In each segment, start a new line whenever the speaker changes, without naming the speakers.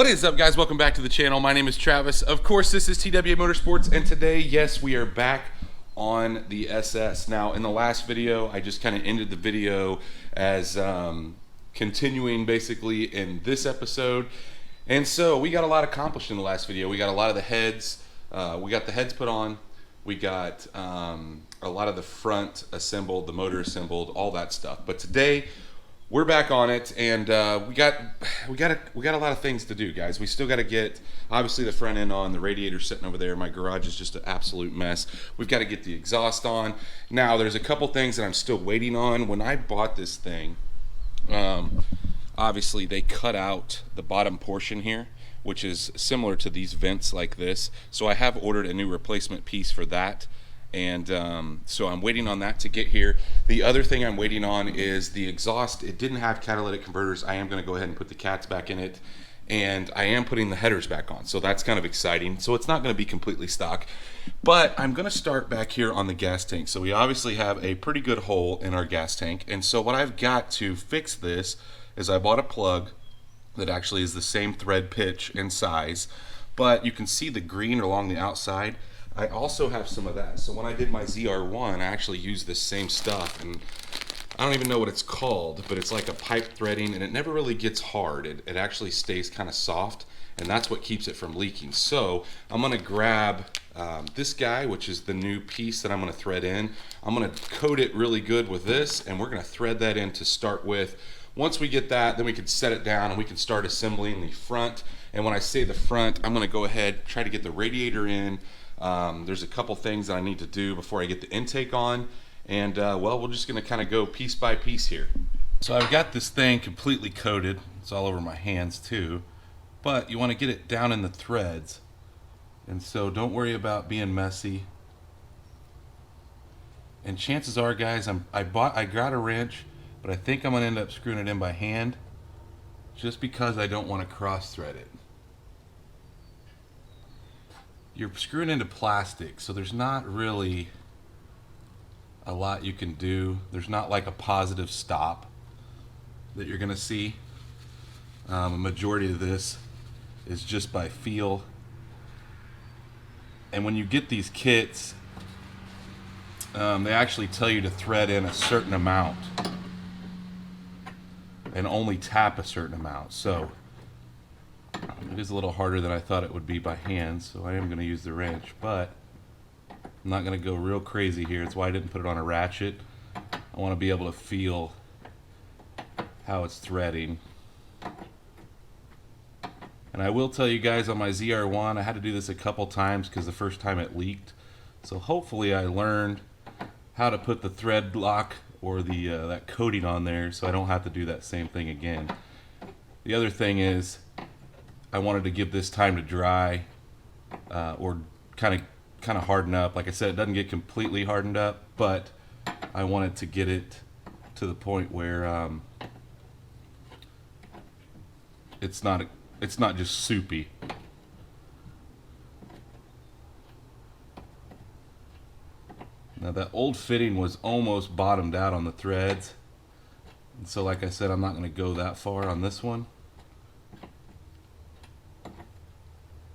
What is up, guys? Welcome back to the channel. My name is Travis. Of course, this is TWA Motorsports, and today, yes, we are back on the SS. Now, in the last video, I just kind of ended the video as continuing basically in this episode. And so we got a lot accomplished in the last video. We got a lot of the heads. We got the heads put on. We got a lot of the front assembled, the motor assembled, all that stuff. But today, we're back on it, and we got a lot of things to do, guys. We still got to get obviously the front end on. The radiator sitting over there. My garage is just an absolute mess. We've got to get the exhaust on. Now, there's a couple things that I'm still waiting on. When I bought this thing, obviously they cut out the bottom portion here, which is similar to these vents like this. So I have ordered a new replacement piece for that. And so I'm waiting on that to get here. The other thing I'm waiting on is the exhaust. It didn't have catalytic converters. I am going to go ahead and put the cats back in it. And I am putting the headers back on. So that's kind of exciting. So it's not going to be completely stock. But I'm going to start back here on the gas tank. So we obviously have a pretty good hole in our gas tank. And so what I've got to fix this is I bought a plug that actually is the same thread pitch and size. But you can see the green along the outside. I also have some of that. So when I did my ZR1, I actually used this same stuff, and I don't even know what it's called, but it's like a pipe threading, and it never really gets hard. It actually stays kind of soft, and that's what keeps it from leaking. So I'm gonna grab this guy, which is the new piece that I'm gonna thread in. I'm gonna coat it really good with this, and we're gonna thread that in to start with. Once we get that, then we can set it down and we can start assembling the front. And when I say the front, I'm gonna go ahead, try to get the radiator in. There's a couple things that I need to do before I get the intake on, and well, we're just going to kind of go piece by piece here. So I've got this thing completely coated. It's all over my hands too, but you want to get it down in the threads, and so don't worry about being messy. And chances are, guys, I got a wrench, but I think I'm going to end up screwing it in by hand just because I don't want to cross thread it. You're screwing into plastic, so there's not really a lot you can do. There's not like a positive stop that you're gonna see. A majority of this is just by feel. And when you get these kits, they actually tell you to thread in a certain amount and only tap a certain amount. So it is a little harder than I thought it would be by hand, so I am going to use the wrench, but I'm not going to go real crazy here. That's why I didn't put it on a ratchet. I want to be able to feel how it's threading. And I will tell you guys, on my ZR1, I had to do this a couple times because the first time it leaked. So hopefully I learned how to put the thread lock or the that coating on there so I don't have to do that same thing again. The other thing is, I wanted to give this time to dry or kind of harden up. Like I said, it doesn't get completely hardened up, but I wanted to get it to the point where it's not just soupy. Now that old fitting was almost bottomed out on the threads, and so like I said, I'm not going to go that far on this one.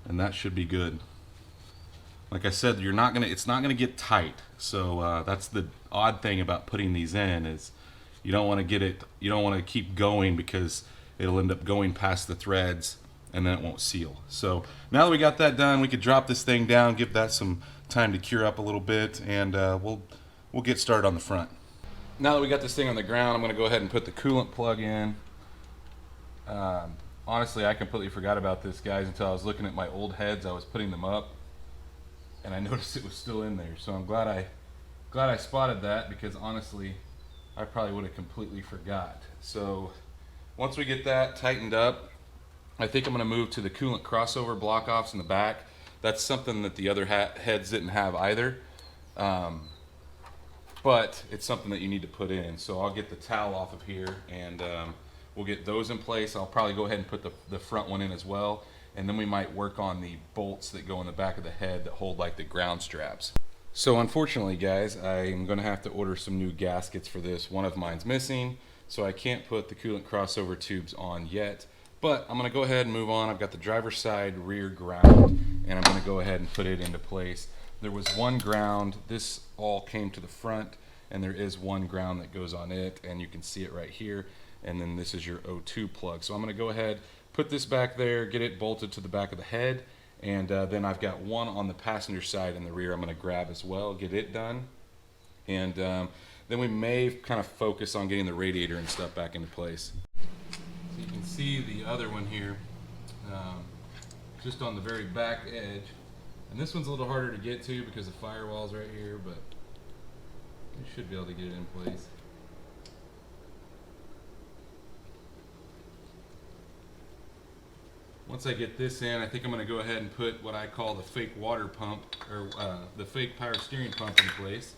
And that should be good. Like I said, it's not gonna get tight. So that's the odd thing about putting these in, is you don't want to keep going because it'll end up going past the threads and then it won't seal. So now that we got that done, we could drop this thing down, give that some time to cure up a little bit, and we'll get started on the front. Now that we got this thing on the ground, I'm gonna go ahead and put the coolant plug in. Honestly, I completely forgot about this, guys, until I was looking at my old heads. I was putting them up, and I noticed it was still in there. So I'm glad I spotted that, because honestly, I probably would have completely forgot. So once we get that tightened up, I think I'm going to move to the coolant crossover block-offs in the back. That's something that the other heads didn't have either, but it's something that you need to put in. So I'll get the towel off of here, and we'll get those in place. I'll probably go ahead and put the front one in as well, and then we might work on the bolts that go in the back of the head that hold like the ground straps. So unfortunately, guys, I'm going to have to order some new gaskets for this. One of mine's missing, so I can't put the coolant crossover tubes on yet. But I'm gonna go ahead and move on. I've got the driver's side rear ground, and I'm gonna go ahead and put it into place. There was one ground, this all came to the front, and there is one ground that goes on it, and you can see it right here. And then this is your O2 plug. So I'm gonna go ahead, put this back there, get it bolted to the back of the head, and then I've got one on the passenger side in the rear I'm gonna grab as well, get it done. And then we may kind of focus on getting the radiator and stuff back into place. So you can see the other one here, just on the very back edge. And this one's a little harder to get to because the firewall's right here, but you should be able to get it in place. Once I get this in, I think I'm going to go ahead and put what I call the fake water pump, or the fake power steering pump in place.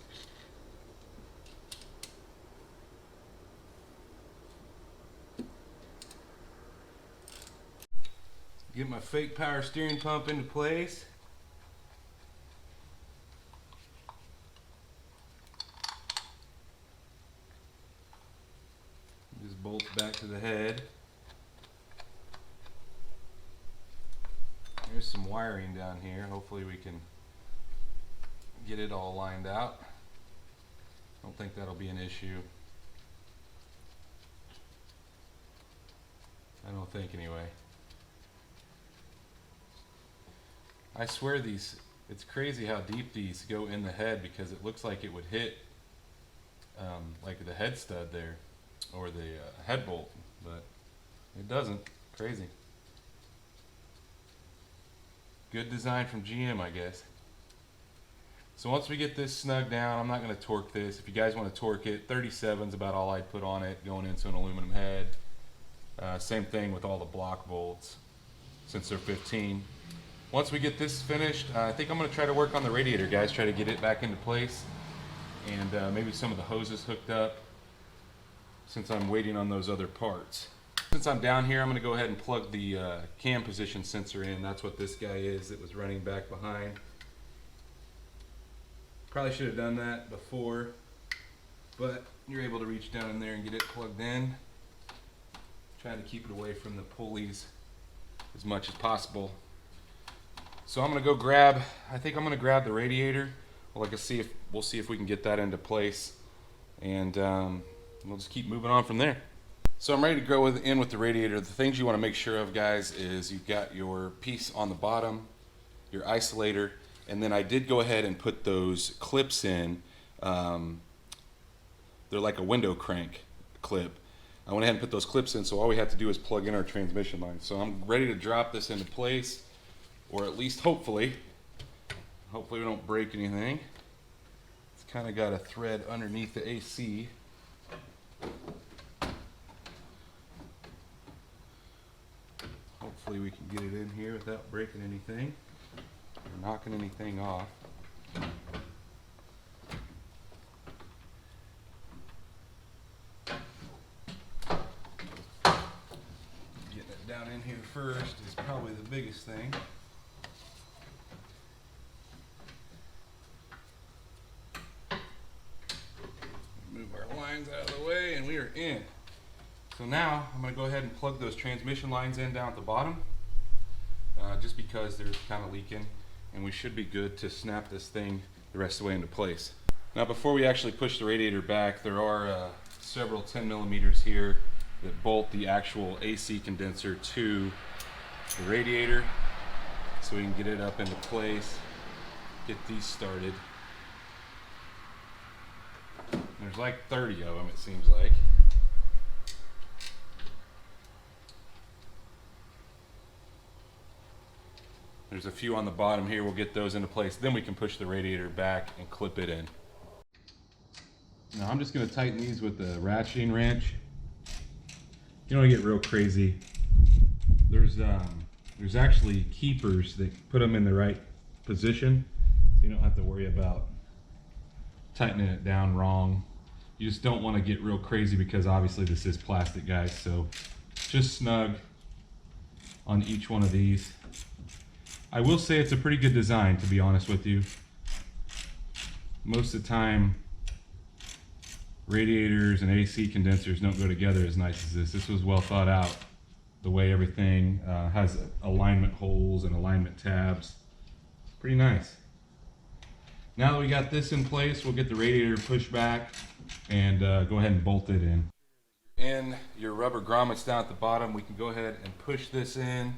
Get my fake power steering pump into place. Just bolts back to the head. There's some wiring down here. Hopefully we can get it all lined out. I don't think that'll be an issue. I don't think anyway. I swear it's crazy how deep these go in the head, because it looks like it would hit like the head stud there, or the head bolt, but it doesn't. Crazy. Good design from GM, I guess. So once we get this snug down, I'm not going to torque this. If you guys want to torque it, 37 is about all I'd put on it, going into an aluminum head. Same thing with all the block bolts, since they're 15. Once we get this finished, I think I'm going to try to work on the radiator, guys, try to get it back into place, and maybe some of the hoses hooked up, since I'm waiting on those other parts. Since I'm down here, I'm going to go ahead and plug the cam position sensor in. That's what this guy is that was running back behind. Probably should have done that before, but you're able to reach down in there and get it plugged in. Trying to keep it away from the pulleys as much as possible. So I'm going to go grab, I think I'm going to grab the radiator. We'll see if we can get that into place, and we'll just keep moving on from there. So I'm ready to go in with the radiator. The things you want to make sure of, guys, is you've got your piece on the bottom, your isolator, and then I did go ahead and put those clips in. They're like a window crank clip. I went ahead and put those clips in, so all we have to do is plug in our transmission line. So I'm ready to drop this into place, or at least hopefully we don't break anything. It's kind of got a thread underneath the AC. Hopefully we can get it in here without breaking anything or knocking anything off. Getting it down in here first is probably the biggest thing. Move our lines out of the way, and we are in. So now I'm going to go ahead and plug those transmission lines in down at the bottom, just because they're kind of leaking, and we should be good to snap this thing the rest of the way into place. Now before we actually push the radiator back, there are several 10 millimeters here that bolt the actual AC condenser to the radiator, so we can get it up into place, get these started. There's like 30 of them, it seems like. There's a few on the bottom here. We'll get those into place. Then we can push the radiator back and clip it in. Now I'm just going to tighten these with the ratcheting wrench. You don't want to get real crazy. There's actually keepers that put them in the right position, so you don't have to worry about tightening it down wrong. You just don't want to get real crazy, because obviously this is plastic, guys. So just snug on each one of these. I will say it's a pretty good design, to be honest with you. Most of the time, radiators and AC condensers don't go together as nice as this. This was well thought out. the way everything has alignment holes and alignment tabs. Pretty nice. Now that we got this in place, we'll get the radiator pushed back and go ahead and bolt it in. In your rubber grommets down at the bottom, we can go ahead and push this in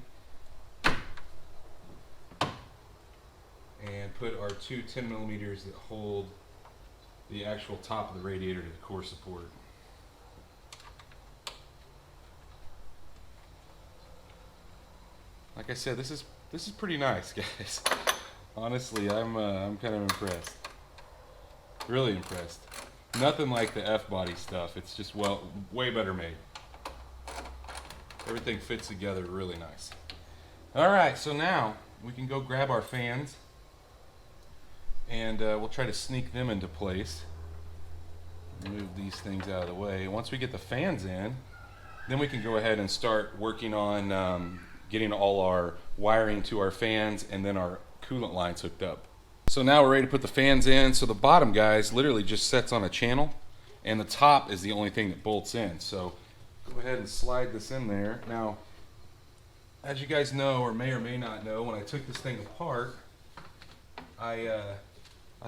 and put our two 10 millimeters that hold the actual top of the radiator to the core support. Like I said, this is pretty nice, guys. Honestly, I'm kind of impressed. Really impressed. Nothing like the F-body stuff. It's just way better made. Everything fits together really nice. All right, so now we can go grab our fans, and we'll try to sneak them into place. Move these things out of the way. Once we get the fans in, then we can go ahead and start working on getting all our wiring to our fans and then our coolant lines hooked up. So now we're ready to put the fans in. So the bottom, guys, literally just sets on a channel, and the top is the only thing that bolts in. So go ahead and slide this in there. Now, as you guys know, or may not know, when I took this thing apart, I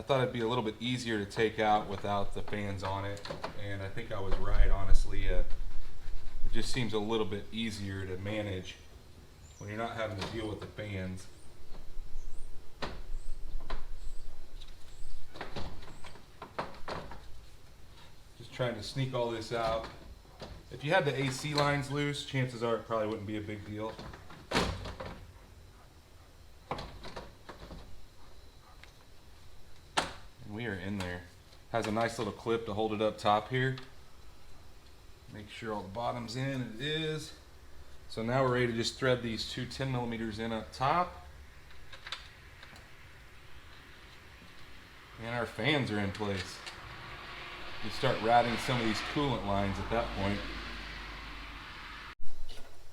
thought it'd be a little bit easier to take out without the fans on it, and I think I was right, honestly. It just seems a little bit easier to manage when you're not having to deal with the fans. Just trying to sneak all this out. If you had the AC lines loose, chances are it probably wouldn't be a big deal. We are in there. Has a nice little clip to hold it up top here. Make sure all the bottom's in, and it is. So now we're ready to just thread these two 10 millimeters in up top. And our fans are in place. We start routing some of these coolant lines at that point.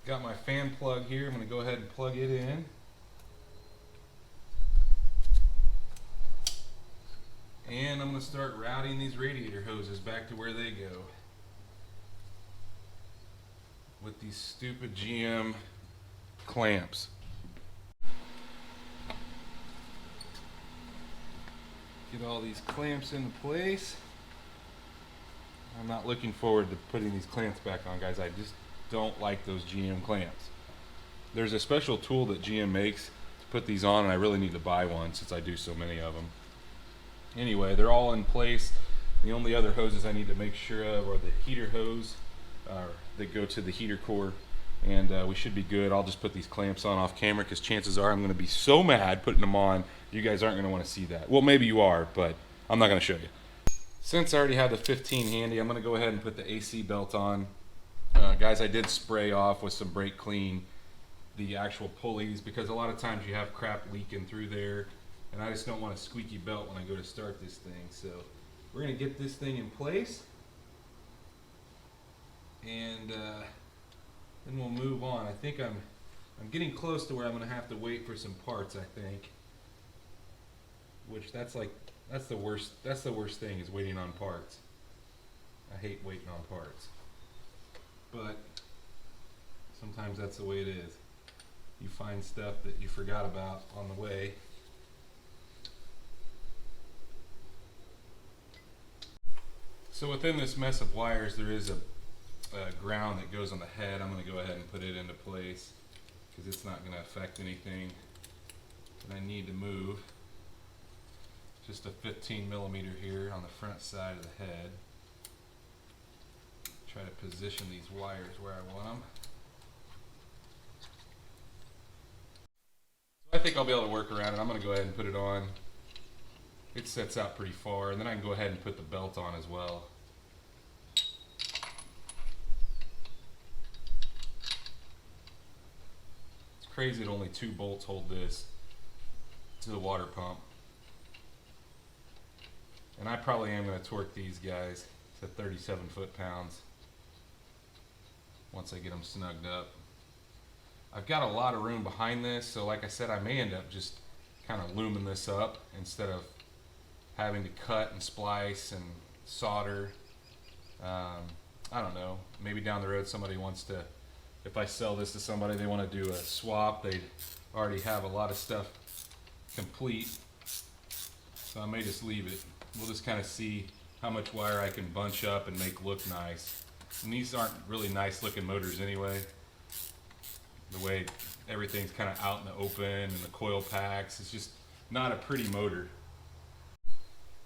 Got my fan plug here. I'm going to go ahead and plug it in. And I'm going to start routing these radiator hoses back to where they go with these stupid GM clamps. Get all these clamps into place. I'm not looking forward to putting these clamps back on, guys. I just don't like those GM clamps. There's a special tool that GM makes to put these on, and I really need to buy one since I do so many of them. Anyway, they're all in place. The only other hoses I need to make sure of are the heater hose that go to the heater core, and we should be good. I'll just put these clamps on off camera because chances are I'm going to be so mad putting them on, you guys aren't going to want to see that. Well, maybe you are, but I'm not going to show you. Since I already have the 15 handy, I'm going to go ahead and put the AC belt on. Guys, I did spray off with some brake clean the actual pulleys because a lot of times you have crap leaking through there, and I just don't want a squeaky belt when I go to start this thing. So we're going to get this thing in place, and then we'll move on. I think I'm getting close to where I'm going to have to wait for some parts, I think. Which that's the worst thing, is waiting on parts. I hate waiting on parts. But sometimes that's the way it is. You find stuff that you forgot about on the way. So within this mess of wires, there is a ground that goes on the head. I'm going to go ahead and put it into place because it's not going to affect anything that I need to move. Just a 15 millimeter here on the front side of the head. Try to position these wires where I want them. So I think I'll be able to work around it. I'm going to go ahead and put it on. It sets out pretty far, and then I can go ahead and put the belt on as well. It's crazy that only 2 bolts hold this to the water pump. And I probably am going to torque these guys to 37 foot-pounds once I get them snugged up. I've got a lot of room behind this, so like I said, I may end up just kind of looming this up instead of having to cut and splice and solder. I don't know, maybe down the road somebody wants to if I sell this to somebody, they want to do a swap, they already have a lot of stuff complete. So I may just leave it. We'll just kind of see how much wire I can bunch up and make look nice. And these aren't really nice looking motors anyway. The way everything's kind of out in the open and the coil packs, it's just not a pretty motor.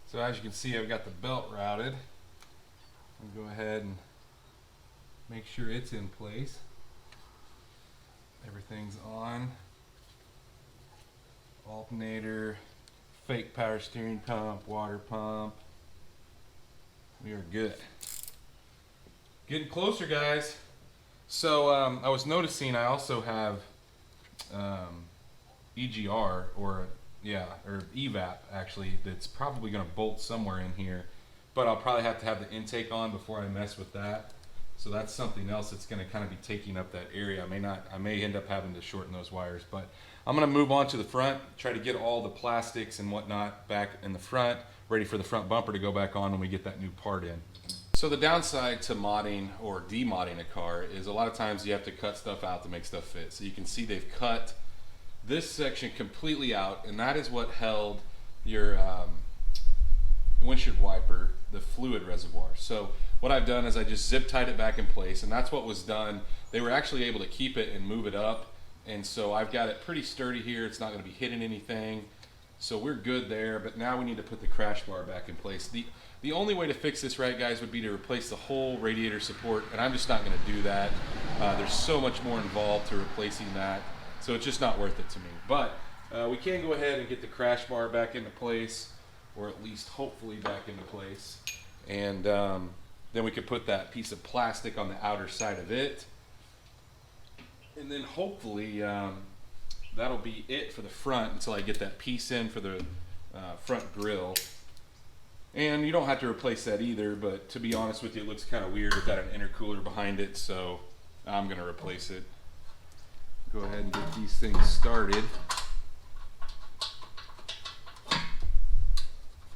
So as you can see, I've got the belt routed. I'll go ahead and make sure it's in place. Everything's on. Alternator, fake power steering pump, water pump. We are good. Getting closer, guys. So I was noticing I also have EGR or EVAP actually that's probably going to bolt somewhere in here, but I'll probably have to have the intake on before I mess with that. So that's something else that's going to kind of be taking up that area. I may end up having to shorten those wires, but I'm going to move on to the front, try to get all the plastics and whatnot back in the front, ready for the front bumper to go back on when we get that new part in. So the downside to modding or demodding a car is a lot of times you have to cut stuff out to make stuff fit. So you can see they've cut this section completely out, and that is what held your windshield wiper, the fluid reservoir. So what I've done is I just zip tied it back in place, and that's what was done. They were actually able to keep it and move it up, and so I've got it pretty sturdy here. It's not going to be hitting anything, so we're good there. But now we need to put the crash bar back in place. The only way to fix this right, guys, would be to replace the whole radiator support, and I'm just not going to do that. There's so much more involved to replacing that, so it's just not worth it to me. But we can go ahead and get the crash bar back into place, or at least hopefully back into place, and then we could put that piece of plastic on the outer side of it, and then hopefully that'll be it for the front until I get that piece in for the front grille. And you don't have to replace that either, but to be honest with you, it looks kind of weird without an intercooler behind it, so I'm going to replace it. Go ahead and get these things started.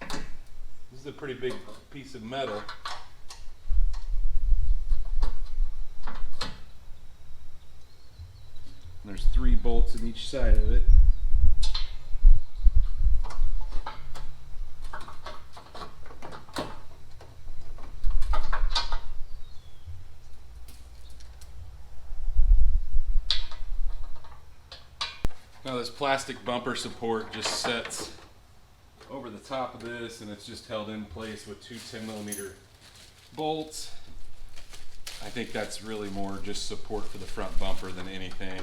This is a pretty big piece of metal. And there's 3 bolts in each side of it. Now this plastic bumper support just sets over the top of this, and it's just held in place with 2 10mm bolts. I think that's really more just support for the front bumper than anything.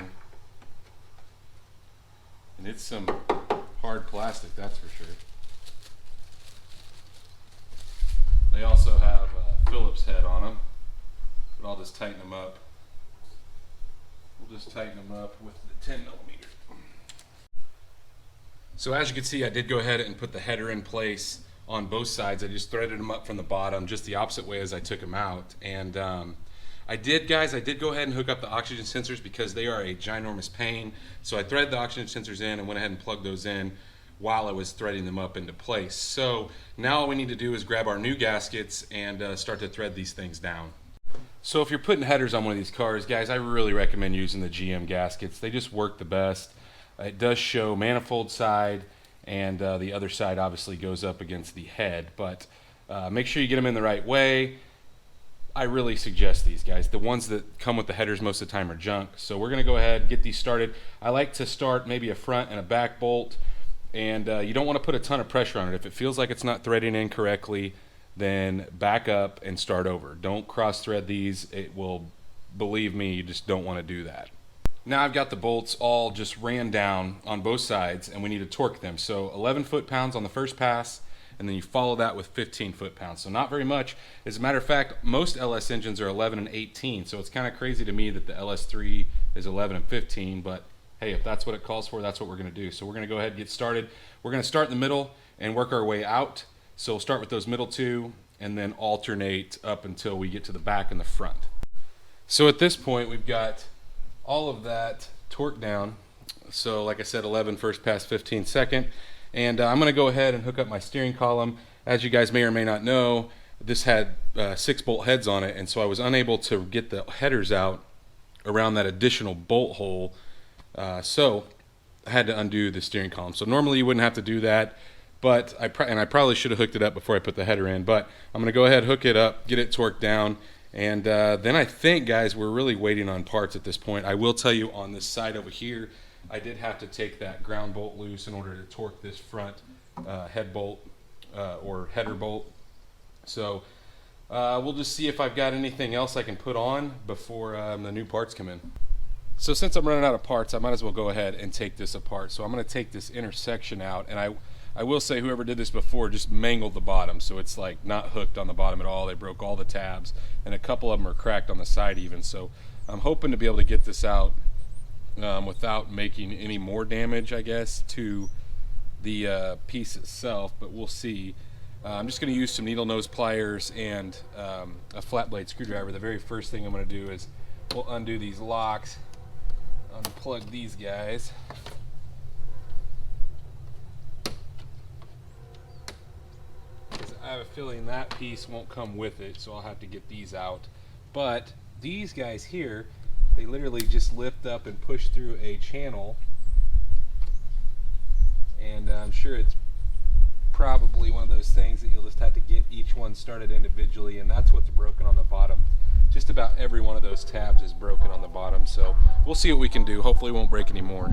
And it's some hard plastic, that's for sure. They also have a Phillips head on them, but I'll just tighten them up. We'll just tighten them up with the 10mm. So as you can see, I did go ahead and put the header in place on both sides. I just threaded them up from the bottom, just the opposite way as I took them out. And I did go ahead and hook up the oxygen sensors because they are a ginormous pain. So I threaded the oxygen sensors in and went ahead and plugged those in while I was threading them up into place. So now all we need to do is grab our new gaskets and start to thread these things down. So if you're putting headers on one of these cars, guys, I really recommend using the GM gaskets. They just work the best. It does show manifold side, and the other side obviously goes up against the head, but make sure you get them in the right way. I really suggest these, guys. The ones that come with the headers most of the time are junk, so we're going to go ahead and get these started. I like to start maybe a front and a back bolt, and you don't want to put a ton of pressure on it. If it feels like it's not threading in correctly, then back up and start over. Don't cross thread these. It will, believe me, you just don't want to do that. Now I've got the bolts all just ran down on both sides, and we need to torque them. So 11 foot-pounds on the first pass, and then you follow that with 15 foot-pounds. So not very much. As a matter of fact, most LS engines are 11 and 18, so it's kind of crazy to me that the LS3 is 11 and 15, but hey, if that's what it calls for, that's what we're going to do. So we're going to go ahead and get started. We're going to start in the middle and work our way out. So we'll start with those middle 2 and then alternate up until we get to the back and the front. So at this point, we've got all of that torque down. So like I said, 11 first pass, 15 second. And I'm going to go ahead and hook up my steering column. As you guys may or may not know, this had 6 bolt heads on it, and so I was unable to get the headers out
around that additional bolt hole. So I had to undo the steering column. So normally you wouldn't have to do that, but I probably should have hooked it up before I put the header in. But I'm going to go ahead, hook it up, get it torqued down, and then I think, guys, we're really waiting on parts at this point. I will tell you, on this side over here, I did have to take that ground bolt loose in order to torque this front head bolt or header bolt. So we'll just see if I've got anything else I can put on before the new parts come in. So since I'm running out of parts, I might as well go ahead and take this apart. So I'm going to take this inner section out, and I will say whoever did this before just mangled the bottom, so it's like not hooked on the bottom at all. They broke all the tabs, and a couple of them are cracked on the side even. So I'm hoping to be able to get this out without making any more damage, I guess, to the piece itself, but we'll see. I'm just going to use some needle nose pliers and a flat blade screwdriver. The very first thing I'm going to do is we'll undo these locks, unplug these guys. I have a feeling that piece won't come with it, so I'll have to get these out. But these guys here, they literally just lift up and push through a channel, and I'm sure it's probably one of those things that you'll just have to get each one started individually, and that's what's broken on the bottom. Just about every one of those tabs is broken on the bottom, so we'll see what we can do. Hopefully it won't break any more.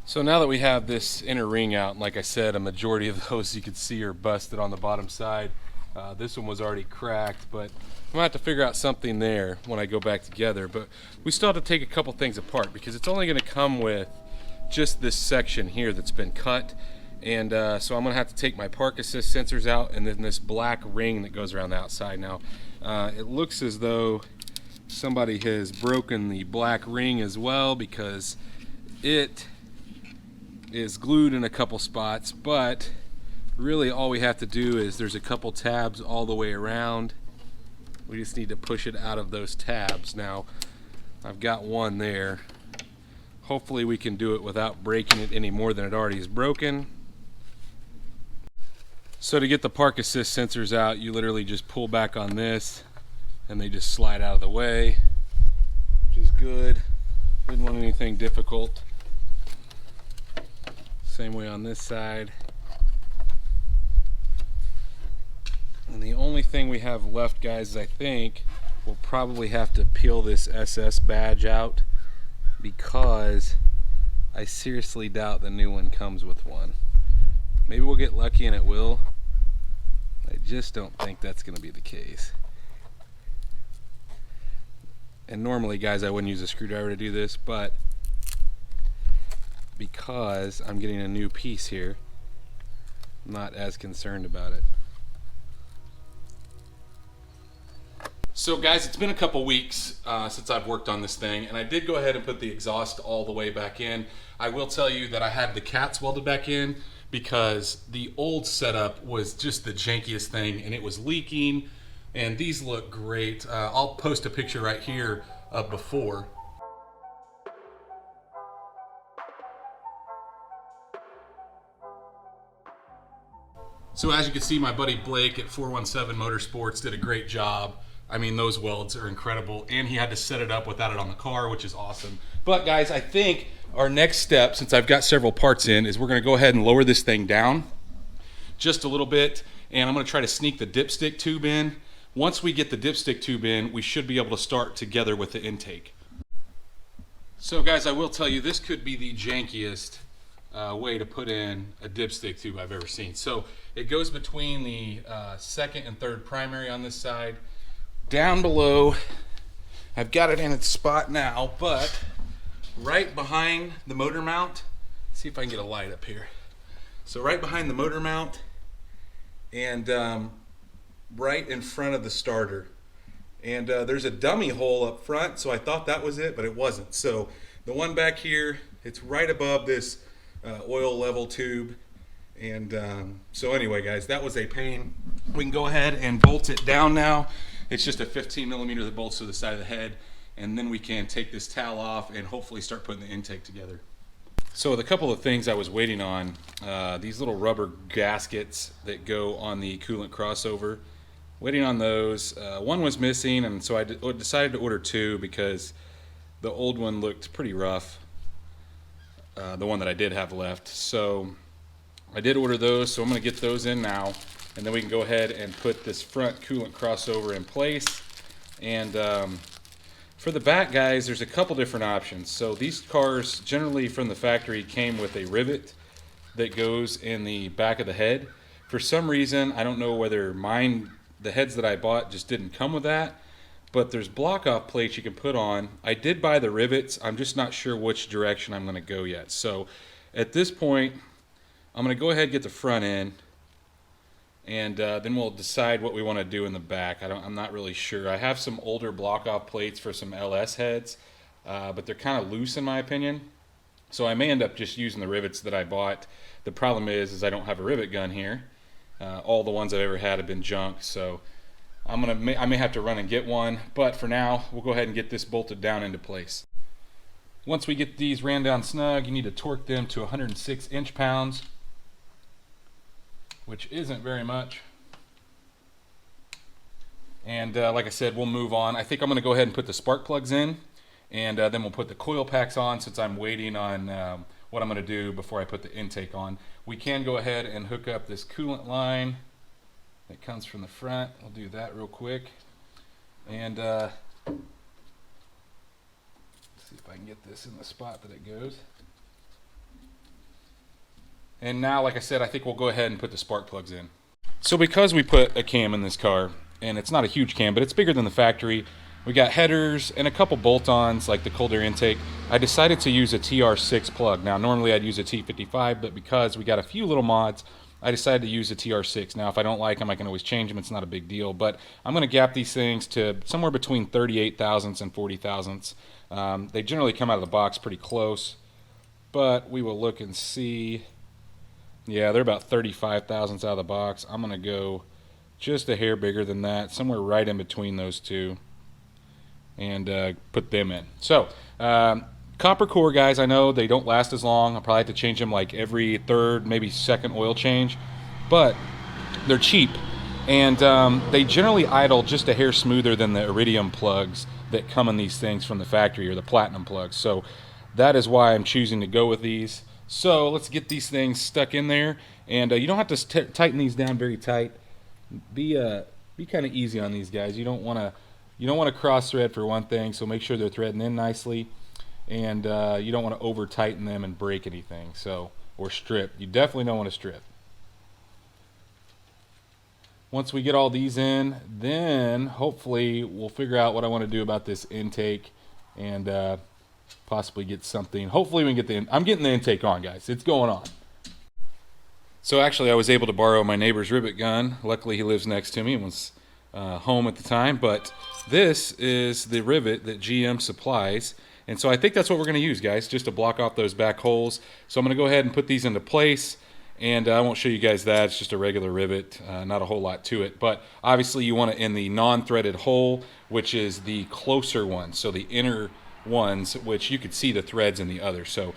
So now that we have this inner ring out, and like I said, a majority of those you can see are busted on the bottom side. This one was already cracked, but I'm gonna have to figure out something there when I go back together. But we still have to take a couple things apart because it's only gonna come with just this section here that's been cut. And so I'm gonna have to take my park assist sensors out, and then this black ring that goes around the outside. Now, it looks as though somebody has broken the black ring as well, because it is glued in a couple spots, but really all we have to do is there's a couple tabs all the way around. We just need to push it out of those tabs. Now I've got one there. Hopefully we can do it without breaking it any more than it already is broken. So to get the park assist sensors out, you literally just pull back on this and they just slide out of the way, which is good. Didn't want anything difficult. Same way on this side. And the only thing we have left, guys, is I think we'll probably have to peel this SS badge out, because I seriously doubt the new one comes with one. Maybe we'll get lucky and it will. I just don't think that's going to be the case. And normally, guys, I wouldn't use a screwdriver to do this, but because I'm getting a new piece here, I'm not as concerned about it. So guys, it's been a couple weeks since I've worked on this thing, and I did go ahead and put the exhaust all the way back in. I will tell you that I had the cats welded back in because the old setup was just the jankiest thing, and it was leaking, and these look great. I'll post a picture right here of before. So as you can see, my buddy Blake at 417 Motorsports did a great job. I mean, those welds are incredible, and he had to set it up without it on the car, which is awesome. But guys, I think our next step, since I've got several parts in, is we're gonna go ahead and lower this thing down just a little bit, and I'm gonna try to sneak the dipstick tube in. Once we get the dipstick tube in, we should be able to start together with the intake. So guys, I will tell you, this could be the jankiest way to put in a dipstick tube I've ever seen. So it goes between the second and third primary on this side. Down below, I've got it in its spot now, but right behind the motor mount, see if I can get a light up here. So right behind the motor mount and right in front of the starter,
And there's a dummy hole up front, so I thought that was it, but it wasn't. So the one back here, it's right above this oil level tube. And so anyway, guys, that was a pain. We can go ahead and bolt it down now. It's just a 15 millimeter that bolts to the side of the head, and then we can take this towel off and hopefully start putting the intake together. So the couple of things I was waiting on, these little rubber gaskets that go on the coolant crossover, waiting on those. One was missing, and so I decided to order two because the old one looked pretty rough, the one that I did have left. So I did order those, so I'm going to get those in now, and then we can go ahead and put this front coolant crossover in place. And for the back, guys, there's a couple different options. So these cars generally from the factory came with a rivet that goes in the back of the head. For some reason, I don't know whether the heads that I bought just didn't come with that, but there's block-off plates you can put on. I did buy the rivets. I'm just not sure which direction I'm going to go yet. So at this point, I'm going to go ahead and get the front end, and then we'll decide what we want to do in the back. I'm not really sure. I have some older block-off plates for some LS heads, but they're kind of loose in my opinion. So I may end up just using the rivets that I bought. The problem is I don't have a rivet gun here. All the ones I've ever had have been junk, so I may have to run and get one. But for now, we'll go ahead and get this bolted down into place. Once we get these ran down snug, you need to torque them to 106 inch-pounds, which isn't very much. And like I said, we'll move on. I think I'm going to go ahead and put the spark plugs in, and then we'll put the coil packs on since I'm waiting on what I'm going to do before I put the intake on. We can go ahead and hook up this coolant line that comes from the front. I'll do that real quick. And let's see if I can get this in the spot that it goes. And now, like I said, I think we'll go ahead and put the spark plugs in. So because we put a cam in this car, and it's not a huge cam, but it's bigger than the factory, we got headers and a couple bolt-ons like the cold air intake. I decided to use a TR6 plug. Now normally I'd use a T55, but because we got a few little mods, I decided to use a TR6. Now if I don't like them, I can always change them. It's not a big deal, but I'm going to gap these things to somewhere between 38 thousandths and 40 thousandths. They generally come out of the box pretty close, but we will look and see. Yeah, they're about 35 thousandths out of the box. I'm going to go just a hair bigger than that, somewhere right in between those two, and put them in. So, copper core, guys, I know they don't last as long. I'll probably have to change them like every third, maybe second oil change, but they're cheap, and they generally idle just a hair smoother than the iridium plugs that come in these things from the factory, or the platinum plugs. So that is why I'm choosing to go with these. So let's get these things stuck in there, and you don't have to tighten these down very tight. Be kind of easy on these guys. You don't want to cross thread for one thing, so make sure they're threading in nicely, and you don't want to over tighten them and break anything. So, or strip. You definitely don't want to strip. Once we get all these in, then hopefully we'll figure out what I want to do about this intake, and possibly get something. Hopefully we can get I'm getting the intake on, guys. It's going on. So actually I was able to borrow my neighbor's rivet gun. Luckily he lives next to me and was home at the time, but this is the rivet that GM supplies, and so I think that's what we're going to use, guys, just to block off those back holes. So I'm going to go ahead and put these into place, and I won't show you guys that. It's just a regular rivet, not a whole lot to it, but obviously you want it in the non-threaded hole, which is the closer one, so the inner ones, which you could see the threads in the other. So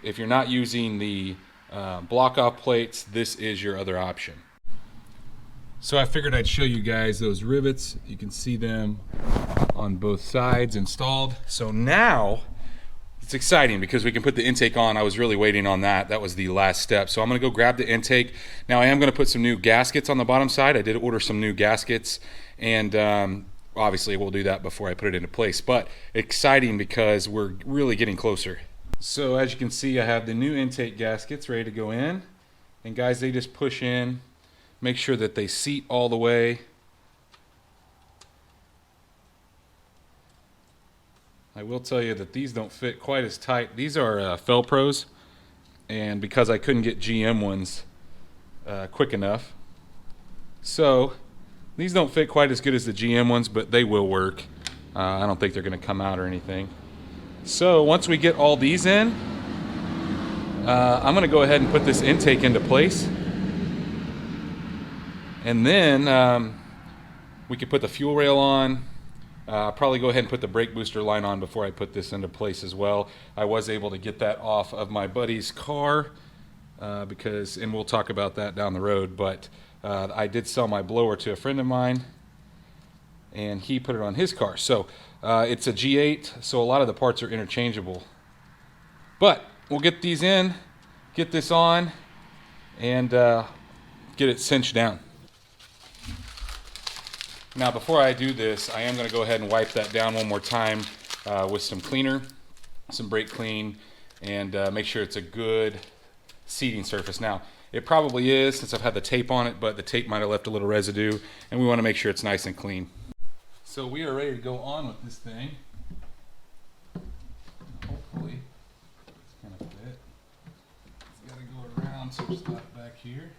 if you're not using the block off plates, this is your other option. So I figured I'd show you guys those rivets. You can see them on both sides installed. So now it's exciting because we can put the intake on. I was really waiting on that. That was the last step. So I'm going to go grab the intake. Now I am going to put some new gaskets on the bottom side. I did order some new gaskets, and obviously we'll do that before I put it into place, but exciting because we're really getting closer. So as you can see, I have the new intake gaskets ready to go in, and guys, they just push in, make sure that they seat all the way. I will tell you that these don't fit quite as tight. These are Felpros, and because I couldn't get GM ones quick enough, so
These don't fit quite as good as the GM ones, but they will work. I don't think they're going to come out or anything. So once we get all these in, I'm going to go ahead and put this intake into place. And then we can put the fuel rail on. Probably go ahead and put the brake booster line on before I put this into place as well. I was able to get that off of my buddy's car and we'll talk about that down the road, but I did sell my blower to a friend of mine and he put it on his car. So it's a G8, so a lot of the parts are interchangeable. But we'll get these in, get this on, and get it cinched down. Now before I do this, I am going to go ahead and wipe that down one more time with some cleaner, some brake clean, and make sure it's a good seating surface. Now it probably is since I've had the tape on it, but the tape might have left a little residue, and we want to make sure it's nice and clean. So we are ready to go on with this thing. Hopefully it's going to fit. It's got to go around some stuff back here.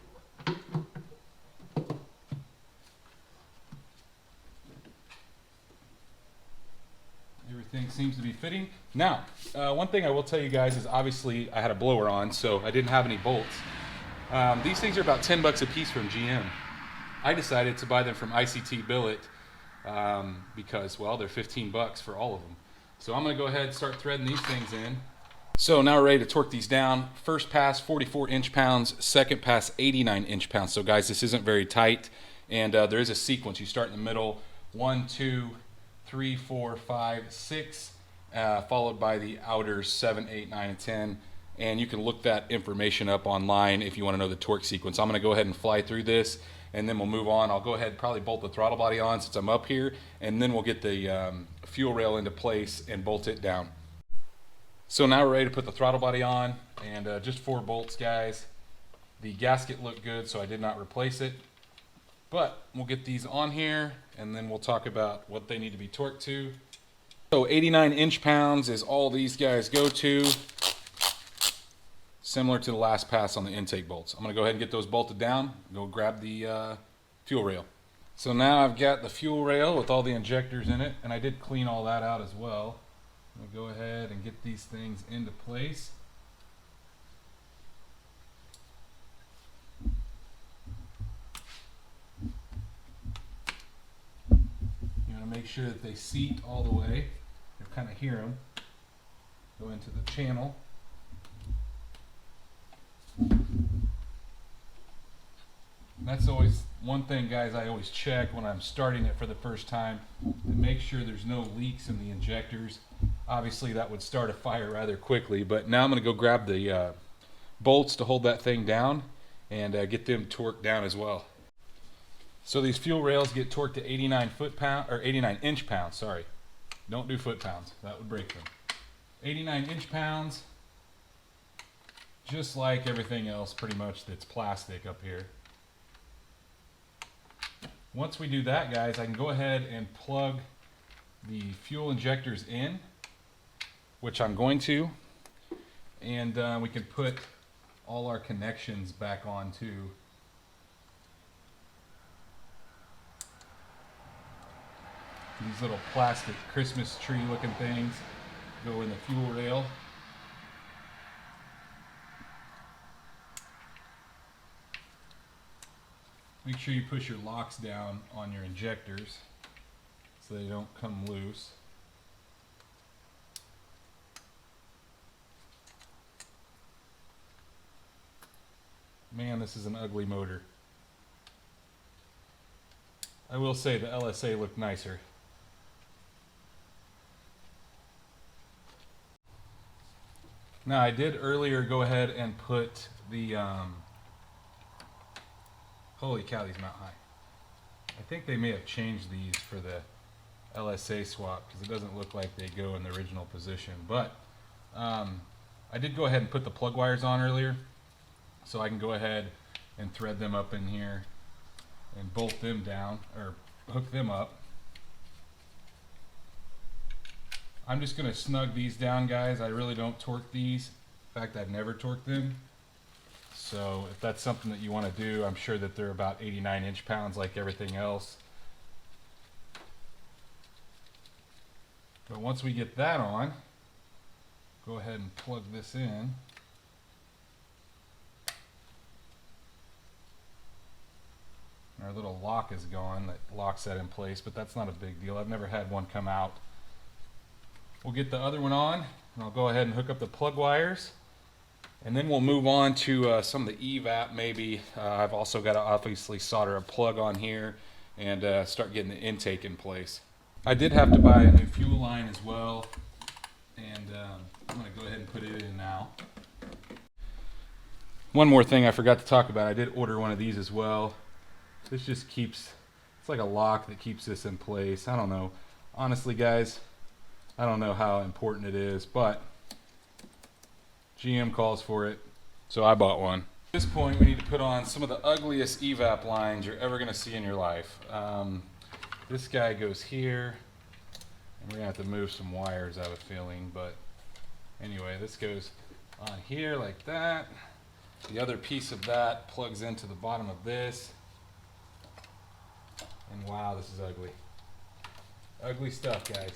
Everything seems to be fitting. Now, one thing I will tell you guys is obviously I had a blower on, so I didn't have any bolts. These things are about 10 bucks a piece from GM. I decided to buy them from ICT Billet because, well, they're 15 bucks for all of them. So I'm going to go ahead and start threading these things in. So now we're ready to torque these down. First pass 44 inch-pounds, second pass 89 inch-pounds. So guys, this isn't very tight, and there is a sequence. You start in the middle, 1, 2, 3, 4, 5, 6, followed by the outers 7, 8, 9, and 10. And you can look that information up online if you want to know the torque sequence. I'm going to go ahead and fly through this, and then we'll move on. I'll go ahead and probably bolt the throttle body on since I'm up here, and then we'll get the fuel rail into place and bolt it down. So now we're ready to put the throttle body on, and just 4 bolts, guys. The gasket looked good, so I did not replace it. But we'll get these on here, and then we'll talk about what they need to be torqued to. So 89 inch-pounds is all these guys go to, similar to the last pass on the intake bolts. I'm going to go ahead and get those bolted down, go grab the fuel rail. So now I've got the fuel rail with all the injectors in it, and I did clean all that out as well. I'm going to go ahead and get these things into place. Make sure that they seat all the way. You kind of hear them go into the channel. And that's always one thing, guys, I always check when I'm starting it for the first time to make sure there's no leaks in the injectors. Obviously that would start a fire rather quickly, but now I'm going to go grab the bolts to hold that thing down and get them torqued down as well. So these fuel rails get torqued to 89 inch-pounds, sorry. Don't do foot-pounds, that would break them. 89 inch-pounds, just like everything else pretty much that's plastic up here. Once we do that, guys, I can go ahead and plug the fuel injectors in, which I'm going to, and we can put all our connections back on too. These little plastic Christmas tree looking things go in the fuel rail. Make sure you push your locks down on your injectors so they don't come loose. Man, this is an ugly motor. I will say the LSA looked nicer. Now I did earlier go ahead and put the, holy cow, these mount high. I think they may have changed these for the LSA swap because it doesn't look like they go in the original position. But I did go ahead and put the plug wires on earlier, so I can go ahead and thread them up in here and bolt them down, or hook them up. I'm just going to snug these down, guys. I really don't torque these. In fact, I've never torqued them. So if that's something that you want to do, I'm sure that they're about 89 inch-pounds like everything else. But once we get that on, go ahead and plug this in. Our little lock is gone that locks that in place, but that's not a big deal. I've never had one come out. We'll get the other one on, and I'll go ahead and hook up the plug wires, and then we'll move on to some of the evap maybe. I've also got to obviously solder a plug on here and start getting the intake in place. I did have to buy a new fuel line as well, and I'm going to go ahead and put it in now. One more thing I forgot to talk about, I did order one of these as well. This just keeps, it's like a lock that keeps this in place. I don't know. Honestly, guys, I don't know how important it is, but GM calls for it, so I bought one. At this point, we need to put on some of the ugliest evap lines you're ever going to see in your life. This guy goes here, and we're going to have to move some wires, I have a feeling, but anyway, this goes on here like that. The other piece of that plugs into the bottom of this. And wow, this is ugly. Ugly stuff, guys.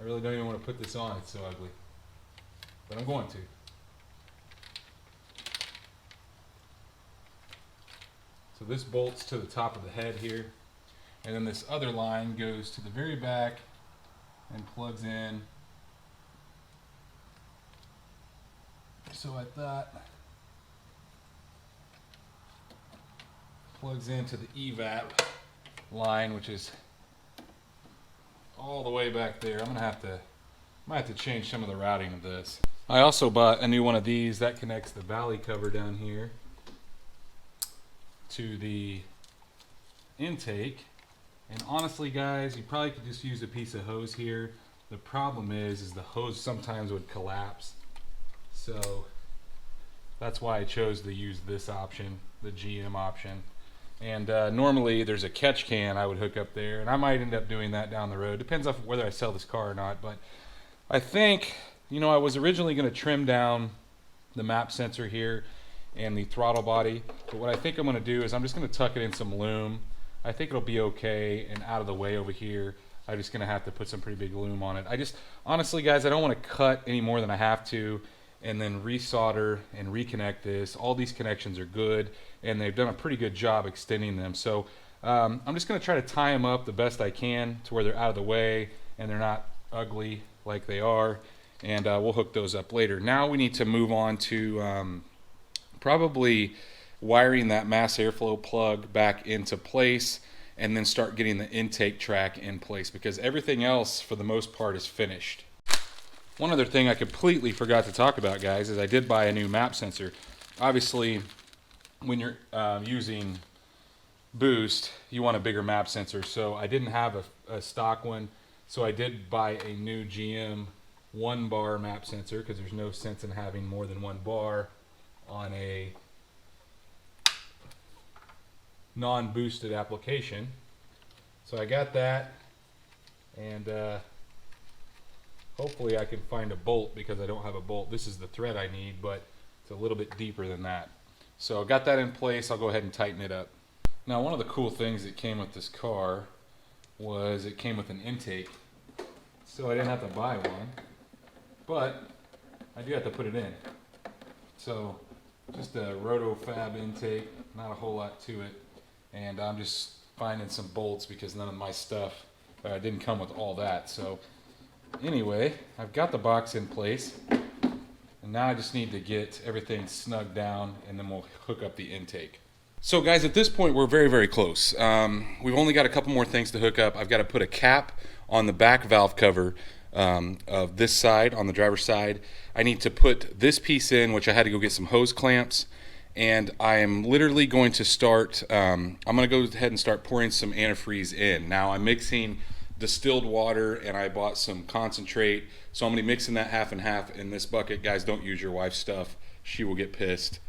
I really don't even want to put this on, it's so ugly. But I'm going to. So this bolts to the top of the head here. And then this other line goes to the very back and plugs in. So I thought, plugs into the evap line, which is all the way back there. I might have to change some of the routing of this. I also bought a new one of these that connects the valley cover down here to the intake. And honestly, guys, you probably could just use a piece of hose here. The problem is the hose sometimes would collapse. So that's why I chose to use this option, the GM option. And normally there's a catch can I would hook up there, and I might end up doing that down the road. Depends on whether I sell this car or not. But I think, you know, I was originally going to trim down the map sensor here and the throttle body. But what I think I'm going to do is I'm just going to tuck it in some loom. I think it'll be okay and out of the way over here. I'm just going to have to put some pretty big loom on it. Honestly, guys, I don't want to cut any more than I have to and then resolder and reconnect this. All these connections are good, and they've done a pretty good job extending them. So I'm just going to try to tie them up the best I can to where they're out of the way and they're not ugly like they are, and we'll hook those up later. Now we need to move on to probably wiring that mass airflow plug back into place and then start getting the intake track in place, because everything else for the most part is finished. One other thing I completely forgot to talk about, guys, is I did buy a new map sensor. Obviously, when you're using boost, you want a bigger map sensor. So I didn't have a stock one, so I did buy a new GM 1-bar map sensor, because there's no sense in having more than 1 bar on a non-boosted application. So I got that, and hopefully I can find a bolt, because I don't have a bolt. This is the thread I need, but it's a little bit deeper than that. So I got that in place. I'll go ahead and tighten it up. Now, one of the cool things that came with this car was it came with an intake. So I didn't have to buy one, but I do have to put it in. So just a RotoFab intake, not a whole lot to it. And I'm just finding some bolts because none of my stuff didn't come with all that. So anyway, I've got the box in place, and now I just need to get everything snugged down, and then we'll hook up the intake. So guys, at this point we're very, very close. We've only got a couple more things to hook up. I've got to put a cap on the back valve cover of this side, on the driver's side. I need to put this piece in, which I had to go get some hose clamps, and I am literally going to start, I'm going to go ahead and start pouring some antifreeze in. Now I'm mixing distilled water, and I bought some concentrate, so I'm going to be mixing that half and half in this bucket. Guys, don't use your wife's stuff. She will get pissed.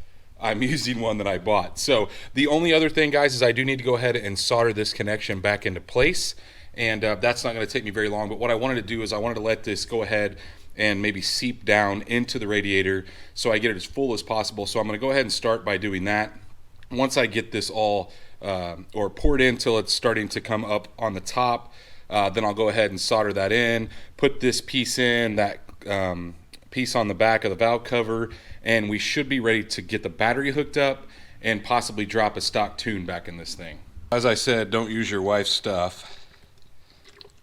I'm using one that I bought. So the only other thing, guys, is I do need to go ahead and solder this connection back into place, and that's not going to take me very long. But what I wanted to do is I wanted to let this go ahead and maybe seep down into the radiator so I get it as full as possible. So I'm going to go ahead and start by doing that. Once I get this all or poured in till it's starting to come up on the top, then I'll go ahead and solder that in, put this piece in, that piece on the back of the valve cover, and we should be ready to get the battery hooked up and possibly drop a stock tune back in this thing. As I said, don't use your wife's stuff.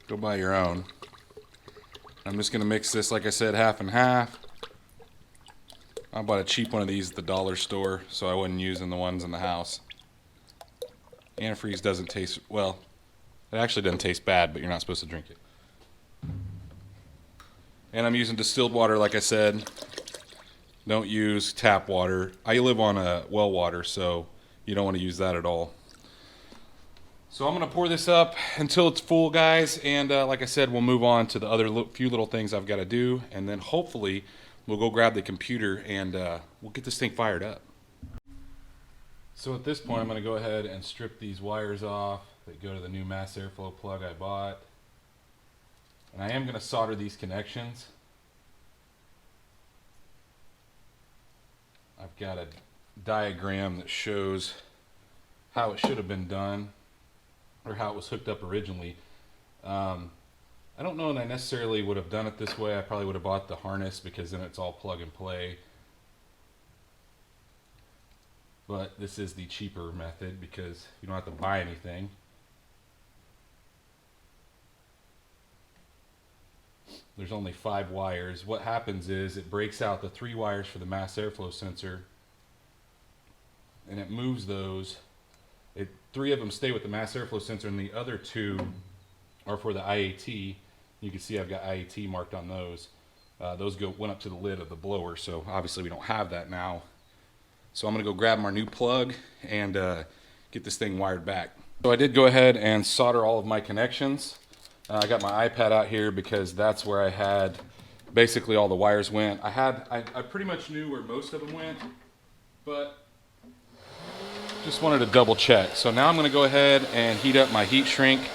Go buy your own. I'm just going to mix this, like I said, half and half. I bought a cheap one of these at the dollar store, so I wasn't using the ones in the house. Antifreeze doesn't taste, well, it actually doesn't taste bad, but you're not supposed to drink it. And I'm using distilled water, like I said. Don't use tap water. I live on a well water, so you don't want to use that at all. So I'm going to pour this up until it's full, guys, and like I said, we'll move on to the other few little things I've got to do, and then hopefully we'll go grab the computer and we'll get this thing fired up. So at this point, I'm going to go ahead and strip these wires off that go to the new mass airflow plug I bought. And I am going to solder these connections. I've got a diagram that shows how it should have been done, or how it was hooked up originally. I don't know that I necessarily would have done it this way. I probably would have bought the harness because then it's all plug and play. But this is the cheaper method because you don't have to buy anything. There's only 5 wires. What happens is it breaks out the 3 wires for the mass airflow sensor and it moves those. 3 of them stay with the mass airflow sensor and the other 2 are for the IAT. You can see I've got IAT marked on those. Those went up to the lid of the blower, so obviously we don't have that now. So I'm going to go grab our new plug and get this thing wired back. So I did go ahead and solder all of my connections. I got my iPad out here because that's where I had basically all the wires went. I pretty much knew where most of them went, but just wanted to double check. So now I'm going to go ahead and heat up my heat shrink.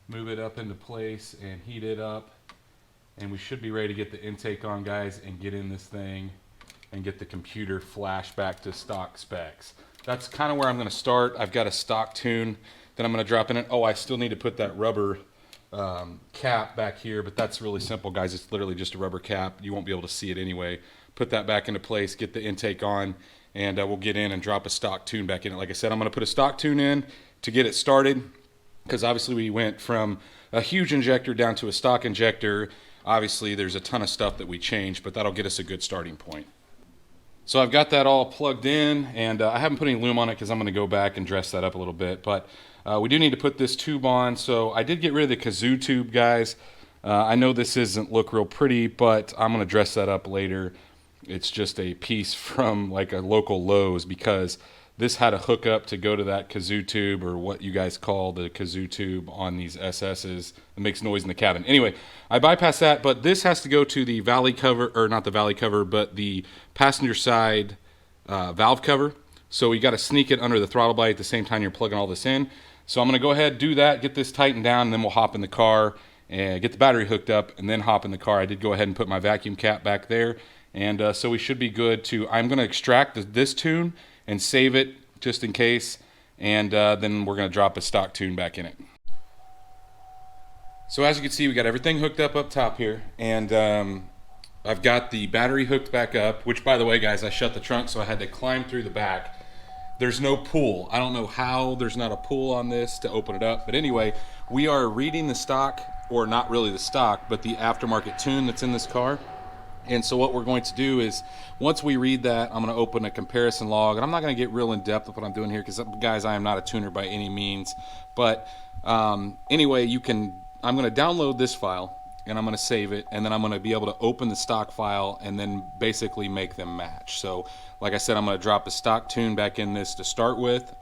Move it up into place and heat it up. And we should be ready to get the intake on, guys, and get in this thing and get the computer flashed back to stock specs. That's kind of where I'm going to start. I've got a stock tune that I'm going to drop in it. Oh, I still need to put that rubber cap back here, but that's really simple, guys. It's literally just a rubber cap. You won't be able to see it anyway. Put that back into place, get the intake on, and we'll get in and drop a stock tune back in it. Like I said, I'm going to put a stock tune in to get it started because obviously we went from a huge injector down to a stock injector. Obviously, there's a ton of stuff that we changed, but that'll get us a good starting point. So I've got that all plugged in, and I haven't put any lume on it because I'm going to go back and dress that up a little bit. But we do need to put this tube on. So I did get rid of the kazoo tube, guys. I know this doesn't look real pretty, but I'm going to dress that up later. It's just a piece from like a local Lowe's because this had a hookup to go to that kazoo tube, or what you guys call the kazoo tube on these SS's. It makes noise in the cabin. Anyway, I bypassed that, but this has to go to the valley cover, or not the valley cover, but the passenger side valve cover. So you got to sneak it under the throttle body at the same time you're plugging all this in. So I'm going to go ahead, do that, get this tightened down, and then we'll hop in the car and get the battery hooked up, and then hop in the car. I did go ahead and put my vacuum cap back there, and so we should be good to. I'm going to extract this tune and save it just in case, and then we're going to drop a stock tune back in it. So as you can see, we got everything hooked up top here, and I've got the battery hooked back up, which, by the way, guys, I shut the trunk, so I had to climb through the back. There's no pull. I don't know how there's not a pull on this to open it up, but anyway, we are reading the stock, or not really the stock, but the aftermarket tune that's in this car. And so what we're going to do is, once we read that, I'm going to open a comparison log, and I'm not going to get real in depth with what I'm doing here because, guys, I am not a tuner by any means. But anyway, I'm going to download this file, and I'm going to save it, and then I'm going to be able to open the stock file and then basically make them match. So like I said, I'm going to drop a stock tune back in this to start with,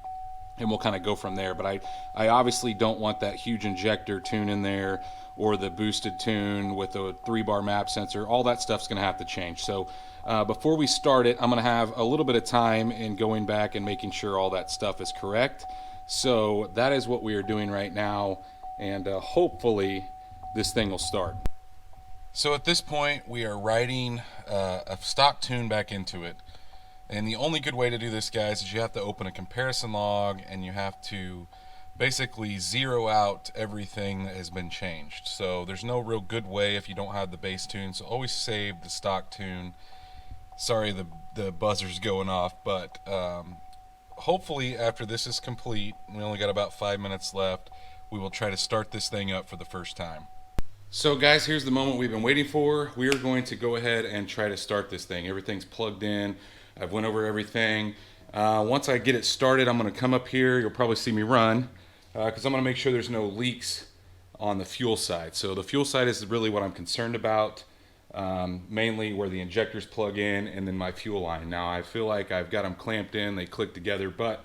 and we'll kind of go from there. But I obviously don't want that huge injector tune in there, or the boosted tune with the 3-bar map sensor. All that stuff's going to have to change. So before we start it, I'm going to have a little bit of time in going back and making sure all that stuff is correct. So that is what we are doing right now, and hopefully this thing will start. So at this point, we are writing a stock tune back into it. And the only good way to do this, guys, is you have to open a comparison log, and you have to
basically zero out everything that has been changed. So there's no real good way if you don't have the base tune. So always save the stock tune. Sorry, the buzzer's going off, but hopefully after this is complete, we only got about 5 minutes left, we will try to start this thing up for the first time.
So guys, here's the moment we've been waiting for. We are going to go ahead and try to start this thing. Everything's plugged in. I've went over everything. Once I get it started, I'm going to come up here. You'll probably see me run because I'm going to make sure there's no leaks on the fuel side. So the fuel side is really what I'm concerned about, mainly where the injectors plug in and then my fuel line. Now I feel like I've got them clamped in, they click together, but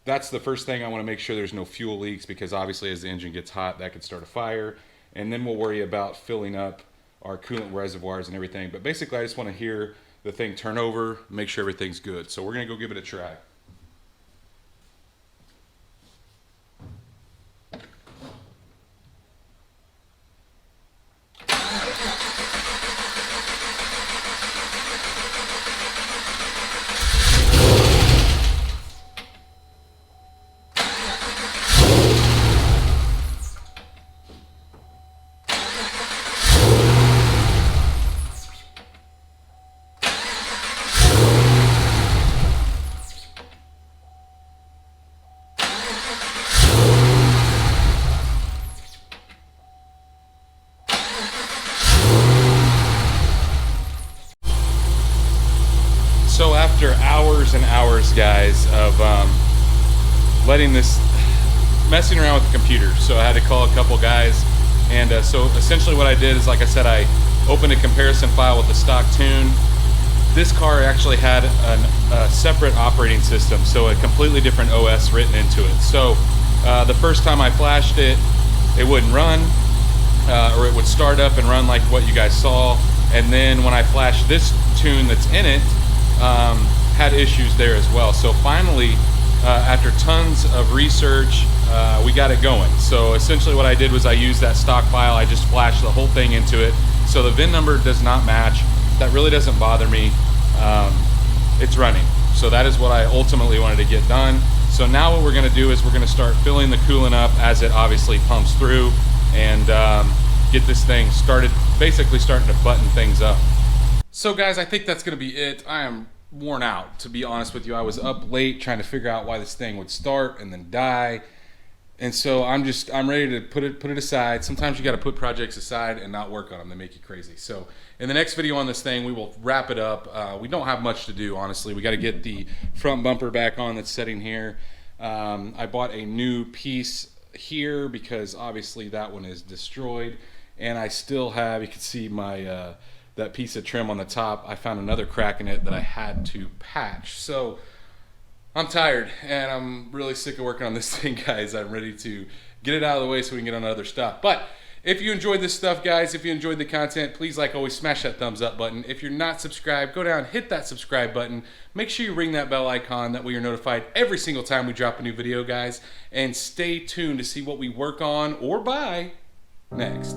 that's the first thing. I want to make sure there's no fuel leaks because obviously as the engine gets hot, that could start a fire. And then we'll worry about filling up our coolant reservoirs and everything. But basically, I just want to hear the thing turn over, make sure everything's good. So we're going to go give it a try. So after hours and hours, guys, of messing around with the computer, so I had to call a couple guys, and so essentially what I did is, like I said, I opened a comparison file with the stock tune. This car actually had a separate operating system, so a completely different OS written into it. So the first time I flashed it, it wouldn't run, or it would start up and run like what you guys saw, and then when I flashed this tune that's in it, had issues there as well. So finally, after tons of research, we got it going. So essentially what I did was I used that stock file, I just flashed the whole thing into it. So the VIN number does not match. That really doesn't bother me. It's running. So that is what I ultimately wanted to get done. So now what we're going to do is we're going to start filling the coolant up as it obviously pumps through and get this thing started, basically starting to button things up. So guys, I think that's going to be it. I am worn out, to be honest with you. I was up late trying to figure out why this thing would start and then die. And so I'm ready to put it aside. Sometimes you got to put projects aside and not work on them. They make you crazy. So in the next video on this thing, we will wrap it up. We don't have much to do, honestly. We got to get the front bumper back on that's sitting here. I bought a new piece here because obviously that one is destroyed. And I still have, you can see my that piece of trim on the top. I found another crack in it that I had to patch. So I'm tired and I'm really sick of working on this thing, guys. I'm ready to get it out of the way so we can get on other stuff. But if you enjoyed this stuff, guys, if you enjoyed the content, please, like always, smash that thumbs up button. If you're not subscribed, go down, hit that subscribe button. Make sure you ring that bell icon. That way you're notified every single time we drop a new video, guys. And stay tuned to see what we work on or buy next.